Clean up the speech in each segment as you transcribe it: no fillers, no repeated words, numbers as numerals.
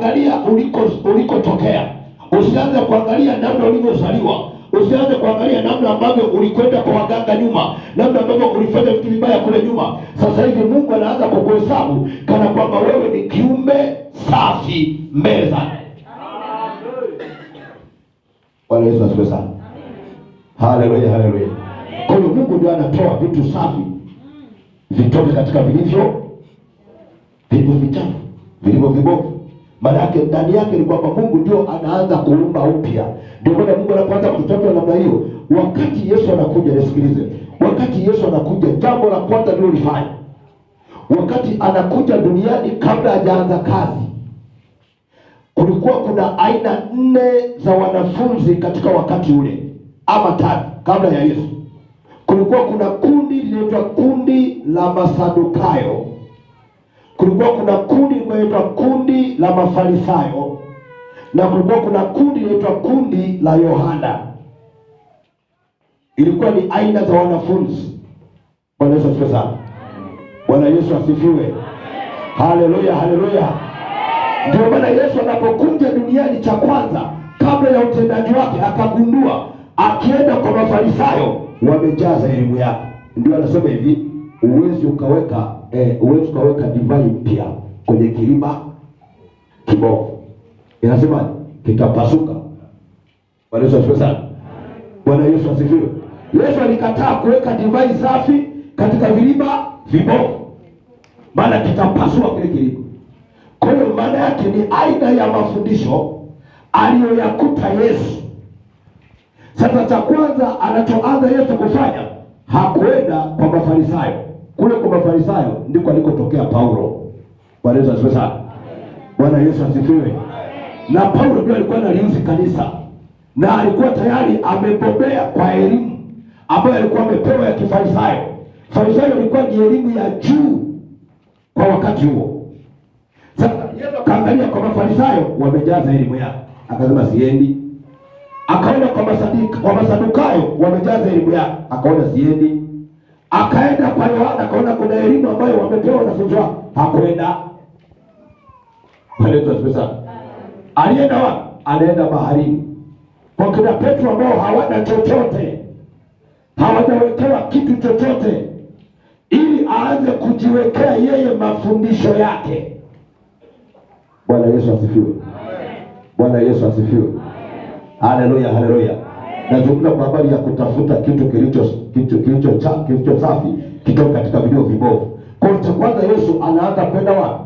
kuangalia ulikotokea. Usianze kuangalia namna ulivyozaliwa. Usianze kuangalia namna ambavyo ulikwenda kwa waganga nyuma, namna ambavyo ulifanya vitu vibaya kule nyuma. Sasa hivi Mungu anaanza kukuhesabu kana kwamba wewe ni kiumbe safi mbele zake. Bwana Yesu asifiwe sana. Haleluya, haleluya. Kwa hiyo Mungu ndiye anatoa vitu safi vitoke katika vilivyo vichafu, vilivyo vibovu. Maana yake ndani yake ni kwamba Mungu ndio anaanza kuumba upya. Ndio maana Mungu anapoanza kututatua namna hiyo, wakati Yesu anakuja, nisikilize. Wakati Yesu anakuja, jambo la kwanza ndio lifanya. Wakati anakuja duniani, kabla hajaanza kazi, kulikuwa kuna aina 4 za wanafunzi katika wakati ule, ama 3 kabla ya Yesu. Kulikuwa kuna kundi linaitwa kundi la Masadukayo. Kulikuwa kuna kundi linaitwa kundi la Mafarisayo, na kulikuwa kuna kundi linaitwa kundi la Yohana. Ilikuwa ni aina za wanafunzi. Bwana Yesu asifiwe sana. Bwana Yesu asifiwe. Haleluya, haleluya. Ndio maana Yesu anapokuja duniani, cha kwanza kabla ya utendaji wake akagundua, akienda kwa Mafarisayo wamejaza elimu yake. Ndio anasema hivi, uwezi ukaweka divai mpya kwenye kilima kibovu. Inasema kitapasuka. Bwana Yesu asifiwe sana. Bwana Yesu asifiwe. Yesu alikataa kuweka divai safi katika vilima vibovu, maana kitapasua kile kilima. Kwa hiyo maana yake ni aina ya mafundisho aliyoyakuta Yesu. Sasa cha kwanza anachoanza Yesu kufanya, hakuenda kwa Mafarisayo. Kule kwa Mafarisayo ndiko alikotokea Paulo. Bwana Yesu asifiwe sana. Bwana Yesu asifiwe. Na Paulo ndiye alikuwa analiuzi kanisa, na alikuwa tayari amebobea kwa elimu ambayo alikuwa amepewa ya Kifarisayo. Farisayo ilikuwa ni elimu ya juu kwa wakati huo. Sasa Yesu kaangalia kwa Mafarisayo wamejaza elimu yake, akasema siendi. Akaenda kwa Masadukayo wamejaza elimu yake, akaona siendi. Akaenda kwa Yohana, akaona kuna elimu ambayo wamepewa wanafunzi wake, hakwenda. Bwana Yesu asifiwe sana. Alienda wapi? Alienda baharini kwa kina Petro ambao hawana chochote, hawajawekewa kitu chochote, ili aanze kujiwekea yeye mafundisho yake. Bwana Yesu asifiwe. Bwana Yesu asifiwe. Haleluya, haleluya. Nazungumza kwa habari ya kutafuta kitu kilicho safi kitoka katika vilivyo vibovu. Kwa hiyo kwanza Yesu anaanza kwenda wapi?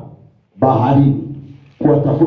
Baharini kuwatafuta